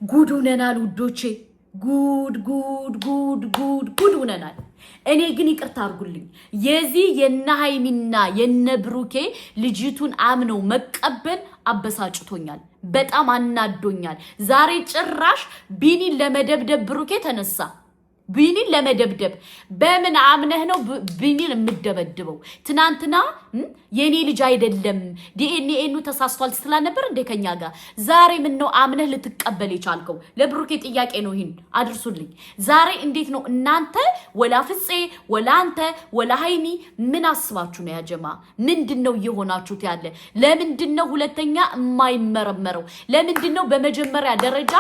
ጉድ ሆነናል ውዶቼ ጉድ ሆነናል። እኔ ግን ይቅርታ አድርጉልኝ የዚህ የነሃይሚና የነብሩኬ ልጅቱን አምነው መቀበል አበሳጭቶኛል በጣም አናዶኛል። ዛሬ ጭራሽ ቢኒን ለመደብደብ ብሩኬ ተነሳ። ቢኒን ለመደብደብ በምን አምነህ ነው ቢኒን የምደበድበው? ትናንትና የኔ ልጅ አይደለም ዲኤንኤኑ ተሳስቷል ስላልነበር እንደ ከኛ ጋር ዛሬ ምን ነው አምነህ ልትቀበል የቻልከው? ለብሩኬ ጥያቄ ነው ይሄን አድርሱልኝ። ዛሬ እንዴት ነው እናንተ ወላ ፍፄ ወላ አንተ ወላ ሃይሚ ምን አስባችሁ ነው ያጀማ? ምንድነው እየሆናችሁት ያለ? ለምንድነው ሁለተኛ የማይመረመረው? ለምንድነው በመጀመሪያ ደረጃ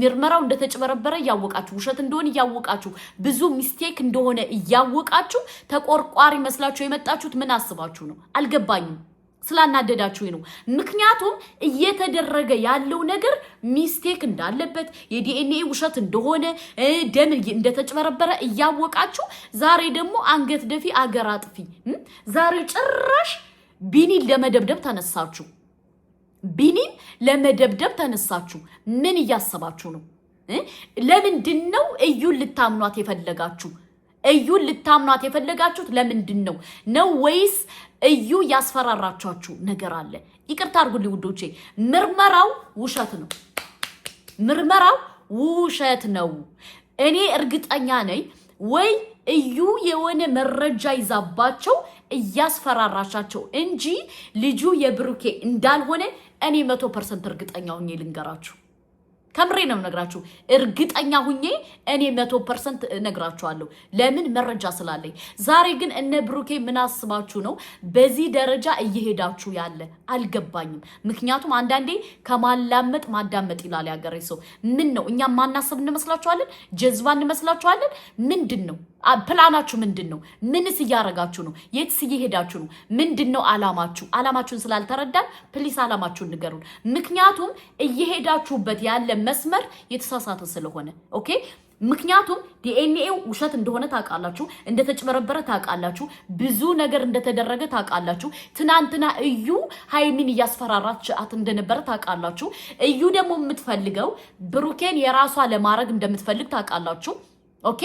ምርመራው እንደተጨበረበረ ያወቃችሁ ውሸት እንደሆነ ያወቃችሁ ብዙ ሚስቴክ እንደሆነ ያወቃችሁ ተቆርቋሪ መስላችሁ የመጣችሁት ምን አስባችሁ ነው? አልገባኝም። ስላናደዳችሁ ነው። ምክንያቱም እየተደረገ ያለው ነገር ሚስቴክ እንዳለበት የዲኤንኤ ውሸት እንደሆነ ደም እንደተጨበረበረ ያወቃችሁ ዛሬ ደግሞ አንገት ደፊ አገር አጥፊ ዛሬ ጭራሽ ቢኒን ለመደብደብ ተነሳችሁ። ቢኒን ለመደብደብ ተነሳችሁ። ምን እያሰባችሁ ነው? ለምንድነው እዩን ልታምኗት የፈለጋችሁ? እዩን ልታምኗት የፈለጋችሁት ለምንድነው ነው? ወይስ እዩ ያስፈራራቻችሁ ነገር አለ? ይቅርታ አድርጉልኝ ውዶቼ፣ ምርመራው ውሸት ነው። ምርመራው ውሸት ነው። እኔ እርግጠኛ ነኝ ወይ እዩ የሆነ መረጃ ይዛባቸው እያስፈራራቻቸው እንጂ ልጁ የብሩኬ እንዳልሆነ እኔ 100% እርግጠኛ ሆኜ ልንገራችሁ። ከምሬ ነው ነግራችሁ። እርግጠኛ ሁኜ እኔ 100% ነግራችኋለሁ። ለምን መረጃ ስላለኝ። ዛሬ ግን እነ ብሩኬ ምን አስባችሁ ነው በዚህ ደረጃ እየሄዳችሁ ያለ? አልገባኝም። ምክንያቱም አንዳንዴ ከማላመጥ ማዳመጥ ይላል ያገሬ ሰው። ምን ነው እኛ ማናሰብ እንመስላችኋለን? ጀዝባ እንመስላችኋለን? ምንድነው ፕላናችሁ? ምንድነው? ምንስ እያረጋችሁ ነው? የትስ እየሄዳችሁ ነው? ምንድነው አላማችሁ? አላማችሁን ስላልተረዳን ፕሊስ አላማችሁን ንገሩን። ምክንያቱም እየሄዳችሁበት ያለ መስመር የተሳሳተ ስለሆነ ኦኬ። ምክንያቱም ዲኤንኤው ውሸት እንደሆነ ታውቃላችሁ፣ እንደተጨበረበረ ታውቃላችሁ፣ ብዙ ነገር እንደተደረገ ታውቃላችሁ። ትናንትና እዩ ሃይሚን እያስፈራራቻት እንደነበረ ታውቃላችሁ። እዩ ደግሞ የምትፈልገው ብሩኬን የራሷ ለማድረግ እንደምትፈልግ ታውቃላችሁ። ኦኬ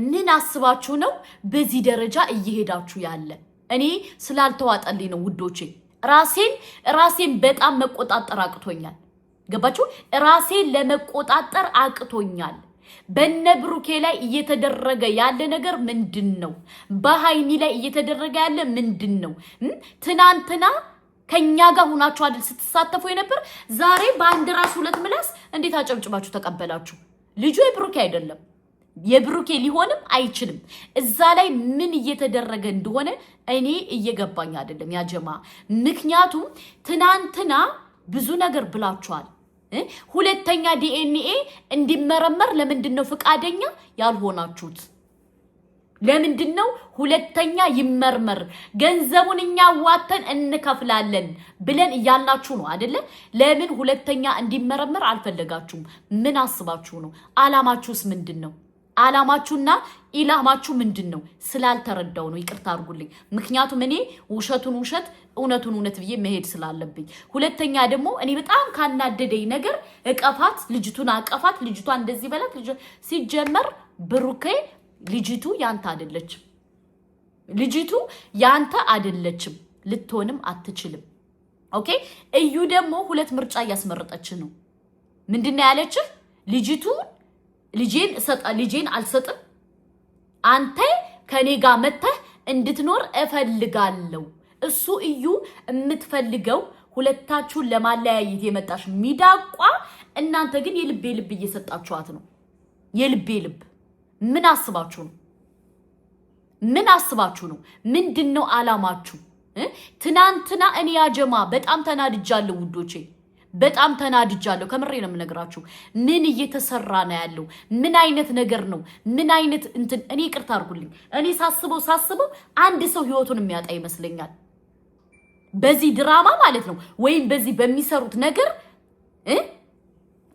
ምን አስባችሁ ነው በዚህ ደረጃ እየሄዳችሁ ያለ? እኔ ስላልተዋጠልኝ ነው ውዶቼ። ራሴን በጣም መቆጣጠር አቅቶኛል። ገባችሁ? ራሴን ለመቆጣጠር አቅቶኛል። በነብሩኬ ላይ እየተደረገ ያለ ነገር ምንድነው? በሃይሚ ላይ እየተደረገ ያለ ምንድነው? ትናንትና ከኛ ጋር ሆናችሁ አይደል ስትሳተፉ የነበር? ዛሬ በአንድ ራስ ሁለት ምላስ እንዴት አጨብጭባችሁ ተቀበላችሁ? ልጁ የብሩኬ አይደለም፣ የብሩኬ ሊሆንም አይችልም። እዛ ላይ ምን እየተደረገ እንደሆነ እኔ እየገባኝ አይደለም ያጀማ። ምክንያቱም ትናንትና ብዙ ነገር ብላችኋል። ሁለተኛ ዲኤንኤ እንዲመረመር ለምንድነው ፍቃደኛ ያልሆናችሁት? ለምንድነው ሁለተኛ ይመርመር ገንዘቡን እኛ ዋተን እንከፍላለን ብለን እያላችሁ ነው አይደለ? ለምን ሁለተኛ እንዲመረመር አልፈለጋችሁም? ምን አስባችሁ ነው? አላማችሁስ ምንድነው? አላማችሁና ኢላማችሁ ምንድነው? ስላልተረዳው ነው። ይቅርታ አድርጉልኝ። ምክንያቱም እኔ ውሸቱን ውሸት እውነቱን እውነት ብዬ መሄድ ስላለብኝ። ሁለተኛ ደግሞ እኔ በጣም ካናደደኝ ነገር እቀፋት፣ ልጅቱን አቀፋት፣ ልጅቷ እንደዚህ በላት። ሲጀመር ብሩኬ ልጅቱ ያንተ አይደለችም። ልጅቱ ያንተ አይደለችም፣ ልትሆንም አትችልም። ኦኬ እዩ ደግሞ ሁለት ምርጫ እያስመረጠች ነው። ምንድነው ያለችህ? ልጄን አልሰጥም፣ አንተ ከኔ ጋር መተህ እንድትኖር እፈልጋለሁ። እሱ እዩ የምትፈልገው ሁለታችሁን ለማለያየት የመጣሽ ሚዳቋ። እናንተ ግን የልቤ ልብ እየሰጣችኋት ነው። የልቤ ልብ ምን አስባችሁ ነው? ምን አስባችሁ ነው? ምንድነው አላማችሁ? ትናንትና እኔ ያጀማ በጣም ተናድጃለሁ ውዶቼ፣ በጣም ተናድጃለሁ። ከምሬ ነው የምነግራችሁ። ምን እየተሰራ ነው ያለው? ምን አይነት ነገር ነው? ምን አይነት እንትን? እኔ ይቅርታ አድርጉልኝ። እኔ ሳስበው አንድ ሰው ህይወቱን የሚያጣ ይመስለኛል በዚህ ድራማ ማለት ነው፣ ወይም በዚህ በሚሰሩት ነገር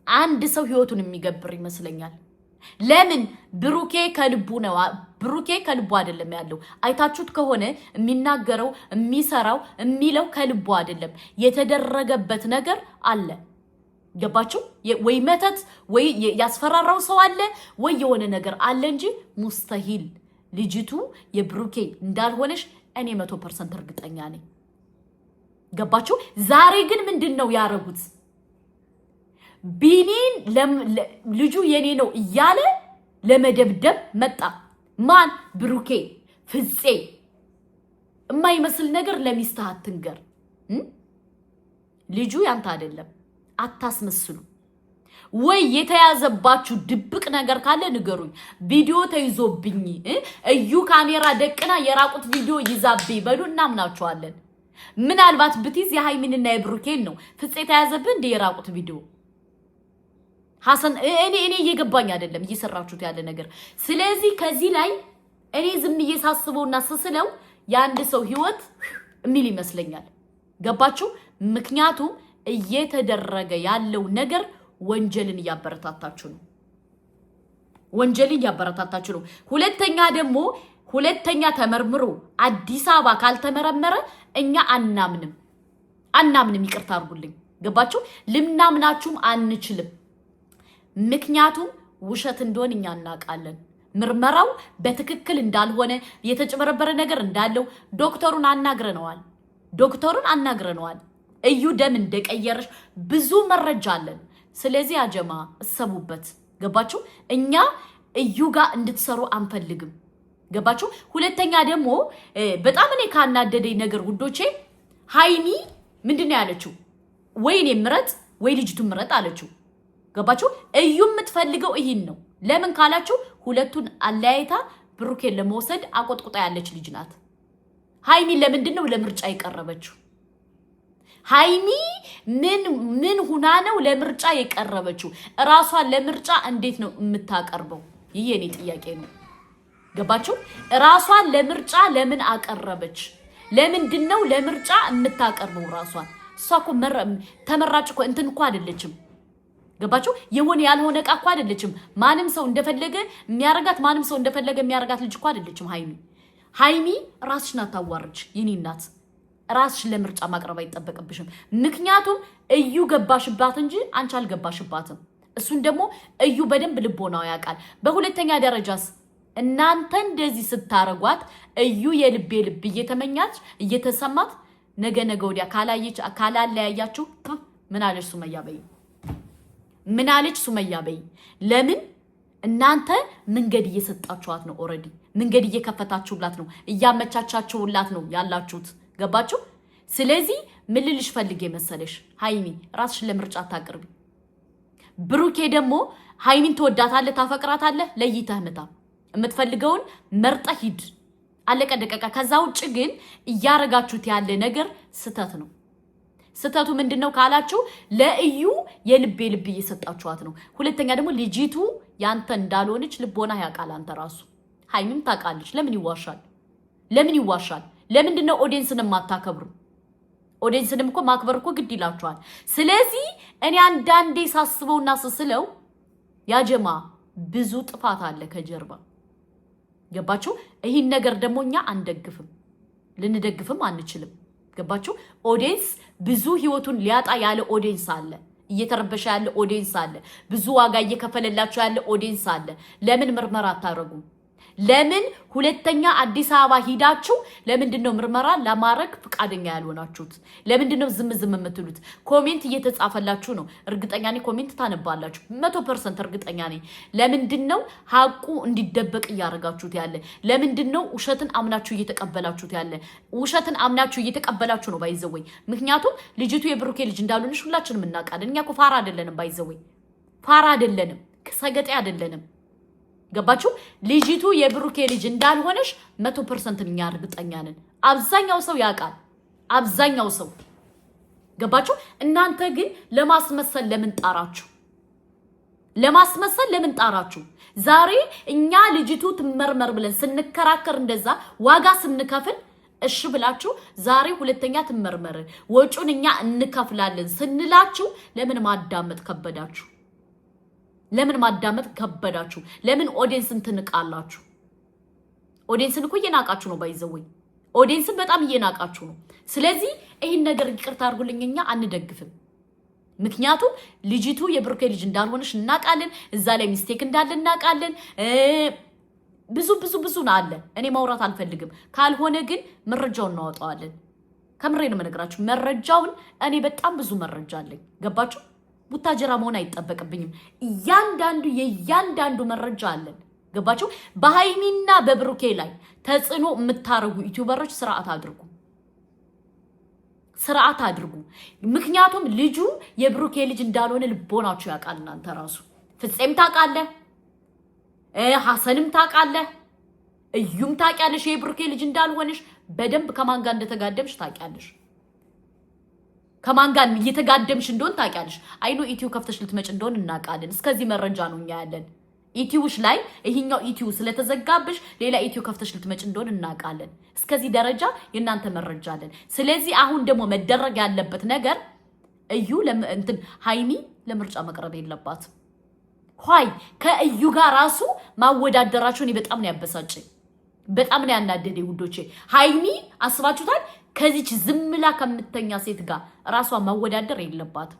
አንድ ሰው ህይወቱን የሚገብር ይመስለኛል። ለምን? ብሩኬ ከልቡ ነው። ብሩኬ ከልቡ አይደለም ያለው። አይታችሁት ከሆነ የሚናገረው የሚሰራው የሚለው ከልቡ አይደለም። የተደረገበት ነገር አለ። ገባችሁ? ወይ መተት ወይ ያስፈራራው ሰው አለ ወይ የሆነ ነገር አለ እንጂ ሙስተሂል ልጅቱ የብሩኬ እንዳልሆነች እኔ 100% እርግጠኛ ነኝ። ገባችሁ? ዛሬ ግን ምንድነው ያረጉት? ቢኒን ልጁ የኔ ነው እያለ ለመደብደብ መጣ። ማን? ብሩኬ። ፍፄ የማይመስል ነገር ለሚስትህ አትንገር። ልጁ ያንተ አይደለም፣ አታስመስሉ። ወይ የተያዘባችሁ ድብቅ ነገር ካለ ንገሩኝ። ቪዲዮ ተይዞብኝ እዩ ካሜራ ደቅና የራቁት ቪዲዮ ይዛብኝ በሉ እናምናችኋለን። ምናልባት ብትይዝ የሃይሚንና የብሩኬን ነው። ፍፄ ተያዘብህ እንደ የራቁት ቪዲዮ ሐሰን እኔ እየገባኝ አይደለም እየሰራችሁት ያለ ነገር። ስለዚህ ከዚህ ላይ እኔ ዝም እየሳስበውና ስስለው የአንድ ሰው ህይወት የሚል ይመስለኛል። ገባችሁ? ምክንያቱም እየተደረገ ያለው ነገር ወንጀልን እያበረታታችሁ ነው። ወንጀልን እያበረታታችሁ ነው። ሁለተኛ ተመርምሮ አዲስ አበባ ካልተመረመረ እኛ አናምንም። ይቅርታ አድርጉልኝ። ገባችሁ? ልናምናችሁም አንችልም። ምክንያቱም ውሸት እንደሆነ እኛ እናውቃለን። ምርመራው በትክክል እንዳልሆነ የተጨመረበረ ነገር እንዳለው ዶክተሩን አናግረነዋል። እዩ ደም እንደቀየረሽ ብዙ መረጃ አለን። ስለዚህ አጀማ እሰቡበት። ገባችሁ? እኛ እዩ ጋር እንድትሰሩ አንፈልግም። ገባችሁ? ሁለተኛ ደግሞ በጣም እኔ ካናደደኝ ነገር ውዶቼ ሃይሚ ምንድነው ያለችው? ወይኔ ምረጥ ወይ ልጅቱን ምረጥ አለችው። ገባችሁ? እዩ የምትፈልገው ይሄን ነው። ለምን ካላችሁ ሁለቱን አለያይታ ብሩኬን ለመውሰድ አቆጥቁጣ ያለች ልጅ ናት። ሃይሚ ለምንድነው ለምርጫ የቀረበችው? ሃይሚ ምን ሁና ነው ለምርጫ የቀረበችው? ራሷን ለምርጫ እንዴት ነው የምታቀርበው? ይሄ የኔ ጥያቄ ነው። ገባችሁ? ራሷን ለምርጫ ለምን አቀረበች? ለምንድነው ለምርጫ የምታቀርበው ራሷን? እሷ እኮ ተመራጭ እኮ እንትን እኮ አይደለችም። ገባችሁ? የሆነ ያልሆነ ዕቃ እኮ አይደለችም። ማንም ሰው እንደፈለገ የሚያረጋት ልጅ እኮ አይደለችም ሃይሚ ራስሽን አታዋርጅ የኔ እናት። ራስሽን ለምርጫ ማቅረብ አይጠበቅብሽም። ምክንያቱም እዩ ገባሽባት እንጂ አንቺ አልገባሽባትም። እሱን ደግሞ እዩ በደንብ ልቦናው ያውቃል። በሁለተኛ ደረጃስ እናንተ እንደዚህ ስታረጓት እዩ የልብ እየተመኛች እየተሰማት ነገ ወዲያ ካላለያያችሁ ምን አለች ሱመያ በይ? ለምን እናንተ መንገድ እየሰጣችኋት ነው። ኦሬዲ መንገድ እየከፈታችሁላት ነው፣ እያመቻቻችሁላት ነው ያላችሁት። ገባችሁ? ስለዚህ ምን ልልሽ ፈልጌ መሰለሽ ሃይሚ ራስሽን ለምርጫ አታቅርቢ። ብሩኬ ደግሞ ሃይሚን ትወዳታለህ፣ ታፈቅራታለህ፣ ለይተህ ምታ። የምትፈልገውን መርጠህ ሂድ። አለቀ ደቀቀ። ከዛ ውጭ ግን እያረጋችሁት ያለ ነገር ስተት ነው። ስተቱ ምንድነው ካላችሁ ለእዩ የልብ እየሰጣችኋት ነው። ሁለተኛ ደግሞ ልጅቱ ያንተ እንዳልሆነች ልቦና ያውቃል። አንተ ራሱ ሃይሚም ታውቃለች። ለምን ይዋሻል? ለምንድነው ኦዲየንስን ማታከብሩ? ኦዲየንስንም እኮ ማክበር እኮ ግድ ይላችኋል። ስለዚህ እኔ አንዳንዴ ሳስበውና ስስለው ያጀማ ብዙ ጥፋት አለ ከጀርባ። ገባችሁ? ይህን ነገር ደግሞ እኛ አንደግፍም፣ ልንደግፍም አንችልም። ገባችሁ? ኦዲየንስ ብዙ ህይወቱን ሊያጣ ያለ ኦዲየንስ አለ፣ እየተረበሸ ያለ ኦዲየንስ አለ፣ ብዙ ዋጋ እየከፈለላችሁ ያለ ኦዲየንስ አለ። ለምን ምርመራ አታረጉም? ለምን ሁለተኛ አዲስ አበባ ሂዳችሁ ለምንድነው ምርመራ ለማድረግ ፍቃደኛ ያልሆናችሁት? ለምንድነው ዝም የምትሉት? ኮሜንት እየተጻፈላችሁ ነው። እርግጠኛ ነኝ ኮሜንት ታነባላችሁ። 100% እርግጠኛ ነኝ። ለምንድነው ሀቁ እንዲደበቅ እያረጋችሁት ያለ? ለምንድነው ውሸትን አምናችሁ እየተቀበላችሁት ያለ? ውሸትን አምናችሁ እየተቀበላችሁ ነው ባይዘወይ። ምክንያቱም ልጅቱ የብሩኬ ልጅ እንዳልሆነች ሁላችንም እናውቃለን። እኛ እኮ ፋራ አይደለንም ባይዘወይ፣ ፋራ አይደለንም፣ ሰገጤ አይደለንም። ገባችሁ? ልጅቱ የብሩኬ ልጅ እንዳልሆነሽ 100% እኛ እርግጠኛ ነን። አብዛኛው ሰው ያውቃል፣ አብዛኛው ሰው። ገባችሁ? እናንተ ግን ለማስመሰል ለምን ጣራችሁ? ዛሬ እኛ ልጅቱ ትመርመር ብለን ስንከራከር እንደዛ ዋጋ ስንከፍል እሺ ብላችሁ ዛሬ ሁለተኛ ትመርመር ወጪውን እኛ እንከፍላለን ስንላችሁ ለምን ማዳመጥ ከበዳችሁ? ለምን ኦዲየንስን ትንቃላችሁ? ኦዲየንስን እኮ እየናቃችሁ ነው ባይዘወይ። ኦዲየንስን በጣም እየናቃችሁ ነው። ስለዚህ ይህን ነገር ይቅርታ አድርጉልኝ፣ እኛ አንደግፍም። ምክንያቱም ልጅቱ የብሩኬ ልጅ እንዳልሆነሽ እናቃለን። እዛ ላይ ሚስቴክ እንዳለ እናቃለን። ብዙ አለ። እኔ ማውራት አልፈልግም። ካልሆነ ግን መረጃውን እናወጣዋለን። ከምሬ ነው የምነግራችሁ። መረጃውን እኔ በጣም ብዙ መረጃ አለኝ። ገባችሁ? ቡታጀራ መሆን አይጠበቅብኝም። እያንዳንዱ መረጃ አለን። ገባችሁ? በሃይሚና በብሩኬ ላይ ተጽዕኖ የምታረጉ ዩቲዩበሮች ስርዓት አድርጉ። ምክንያቱም ልጁ የብሩኬ ልጅ እንዳልሆነ ልቦናችሁ ያውቃል። እናንተ ራሱ ፍፄም ታውቃለህ፣ ሐሰንም ታውቃለህ፣ እዩም ታውቂያለሽ የብሩኬ ልጅ እንዳልሆነሽ በደንብ ከማን ጋር እንደተጋደምሽ ታውቂያለሽ። ከማን ጋር እየተጋደምሽ እንደሆነ ታውቂያለሽ። አይኖ ኢቲዩ ከፍተሽ ልትመጭ እንደሆነ እናውቃለን። እስከዚህ መረጃ ነው እኛ ያለን። ኢቲዩሽ ላይ ይሄኛው ኢቲዩ ስለተዘጋብሽ ሌላ ኢቲዩ ከፍተሽ ልትመጭ እንደሆነ እናውቃለን። እስከዚህ ደረጃ የእናንተ መረጃ አለን። ስለዚህ አሁን ደግሞ መደረግ ያለበት ነገር እዩ ሃይሚ ለምርጫ መቅረብ የለባት። ሆይ ከእዩ ጋር ራሱ ማወዳደራቸው እኔ በጣም ነው ያበሳጨኝ፣ በጣም ነው ያናደደኝ ውዶቼ። ሃይሚ አስባችሁታል? ከዚች ዝምላ ከምትተኛ ሴት ጋር ራሷ ማወዳደር የለባት።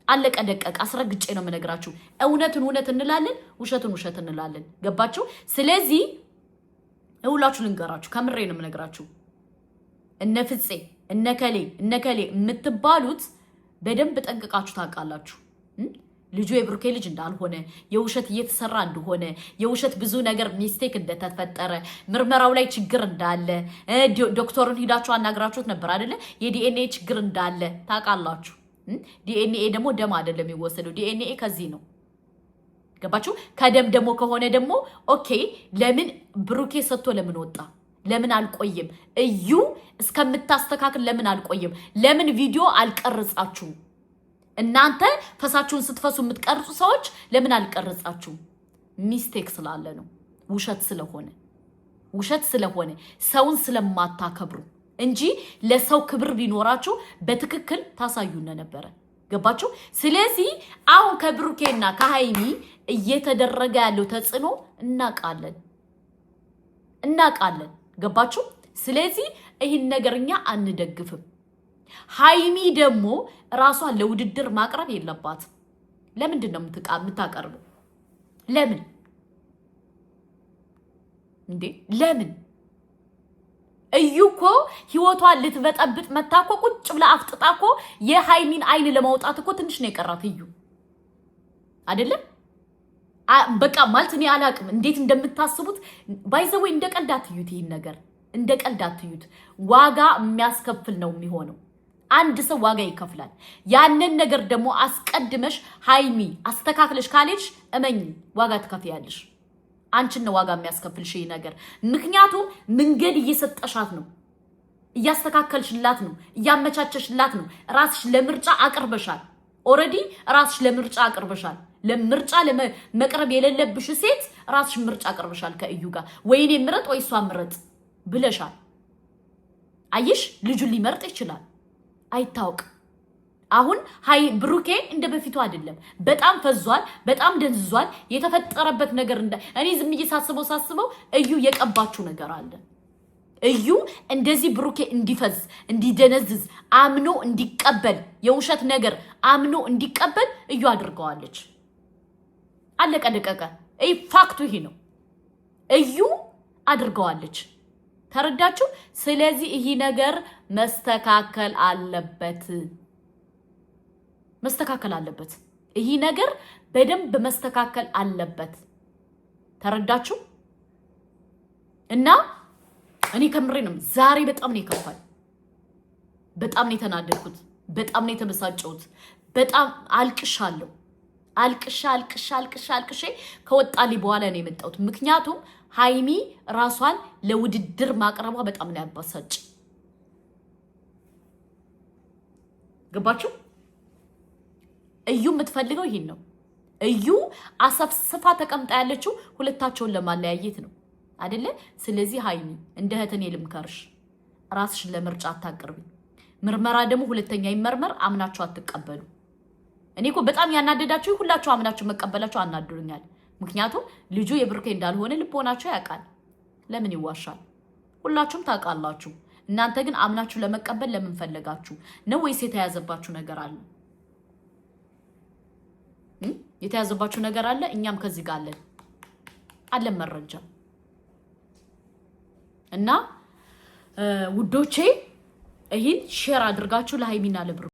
አለቀ ደቀቅ። አስረግጬ ነው የምነግራችሁ። እውነትን እውነት እንላለን፣ ውሸትን ውሸት እንላለን። ገባችሁ? ስለዚህ ሁላችሁ ልንገራችሁ፣ ከምሬ ነው የምነግራችሁ። እነ ፍፄ እነ ከሌ የምትባሉት በደንብ ጠንቅቃችሁ ታውቃላችሁ። ልጁ የብሩኬ ልጅ እንዳልሆነ፣ የውሸት እየተሰራ እንደሆነ፣ የውሸት ብዙ ነገር ሚስቴክ እንደተፈጠረ፣ ምርመራው ላይ ችግር እንዳለ፣ ዶክተሩን ሂዳችሁ አናግራችሁት ነበር አይደለ? የዲኤንኤ ችግር እንዳለ ታውቃላችሁ። ዲኤንኤ ደግሞ ደም አይደለም የሚወሰደው። ዲኤንኤ ከዚህ ነው። ገባችሁ? ከደም ደግሞ ከሆነ ደግሞ ኦኬ፣ ለምን ብሩኬ ሰጥቶ ለምን ወጣ? ለምን አልቆየም? እዩ እስከምታስተካክል ለምን አልቆየም? ለምን ቪዲዮ አልቀርጻችሁ? እናንተ ፈሳችሁን ስትፈሱ የምትቀርጹ ሰዎች ለምን አልቀርጻችሁ? ሚስቴክ ስላለ ነው። ውሸት ስለሆነ ሰውን ስለማታከብሩ እንጂ ለሰው ክብር ቢኖራችሁ በትክክል ታሳዩነ ነበረ። ገባችሁ? ስለዚህ አሁን ከብሩኬና ከሃይሚ እየተደረገ ያለው ተጽዕኖ እናቃለን። ገባችሁ? ስለዚህ ይህን ነገርኛ አንደግፍም። ሃይሚ ደግሞ ራሷን ለውድድር ማቅረብ የለባት። ለምንድን ነው የምታቀርበው? ለምን እዩ እኮ ህይወቷን ልትበጠብጥ መታኮ ቁጭ ብላ አፍጥጣኮ የሃይሚን አይን ለማውጣት እኮ ትንሽ ነው የቀራት እዩ አይደለም? በቃ ማለት እኔ አላቅም እንዴት እንደምታስቡት። ባይዘው እንደ ቀልድ አትዩት፣ ይሄን ነገር እንደ ቀልድ አትዩት። ዋጋ የሚያስከፍል ነው የሚሆነው። አንድ ሰው ዋጋ ይከፍላል። ያንን ነገር ደግሞ አስቀድመሽ ሃይሚ አስተካክለሽ ካለሽ እመኝ ዋጋ ትከፍያለሽ። አንቺን ነው ዋጋ የሚያስከፍልሽ ይሄ ነገር። ምክንያቱም መንገድ እየሰጠሻት ነው፣ እያስተካከልሽላት ነው፣ እያመቻቸሽላት ነው። ራስሽ ለምርጫ አቅርበሻል። ኦሬዲ ራስሽ ለምርጫ አቅርበሻል። ለምርጫ ለመቅረብ የሌለብሽ ሴት ራስሽ ምርጫ አቅርበሻል። ከእዩ ጋር ወይኔ ምረጥ ወይ እሷ ምረጥ ብለሻል። አይሽ ልጁን ሊመርጥ ይችላል፣ አይታወቅ። አሁን ብሩኬ እንደ በፊቱ አይደለም። በጣም ፈዟል፣ በጣም ደንዝዟል። የተፈጠረበት ነገር እኔ ዝም ሳስበው እዩ የቀባችሁ ነገር አለ። እዩ እንደዚህ ብሩኬ እንዲፈዝ እንዲደነዝዝ አምኖ እንዲቀበል የውሸት ነገር አምኖ እንዲቀበል እዩ አድርገዋለች። አለቀ ደቀቀ። ፋክቱ ይሄ ነው። እዩ አድርገዋለች። ተረዳችሁ? ስለዚህ ይሄ ነገር መስተካከል አለበት። ይሄ ነገር በደንብ መስተካከል አለበት። ተረዳችሁ? እና እኔ ከምሬ ነው ዛሬ በጣም ነው የከፋኝ። በጣም ነው የተናደድኩት። በጣም ነው የተበሳጨሁት። በጣም አልቅሻለሁ። አልቅሼ ከወጣልኝ በኋላ ነው የመጣሁት። ምክንያቱም ሃይሚ ራሷን ለውድድር ማቅረቧ በጣም ነው ያባሳጭ። ገባችሁ? እዩ የምትፈልገው ይሄን ነው። እዩ አሰፍስፋ ተቀምጣ ያለችው ሁለታቸውን ለማለያየት ነው አይደለ? ስለዚህ ሃይሚ እንደ እህቴ ልምከርሽ፣ ራስሽን ለምርጫ አታቅርቢ። ምርመራ ደግሞ ሁለተኛ ይመርመር። አምናችሁ አትቀበሉ። እኔ እኮ በጣም ያናደዳችሁ ሁላችሁ አምናችሁ መቀበላችሁ አናድሩኛል። ምክንያቱም ልጁ የብሩኬ እንዳልሆነ ልቦናችሁ ያውቃል። ለምን ይዋሻል? ሁላችሁም ታውቃላችሁ። እናንተ ግን አምናችሁ ለመቀበል ለምን ፈለጋችሁ ነው? ወይስ የተያዘባችሁ ነገር አለ? የተያዘባችሁ ነገር አለ። እኛም ከዚህ ጋር አለን መረጃ እና ውዶቼ ይህን ሼር አድርጋችሁ ለሃይሚና ለብሩ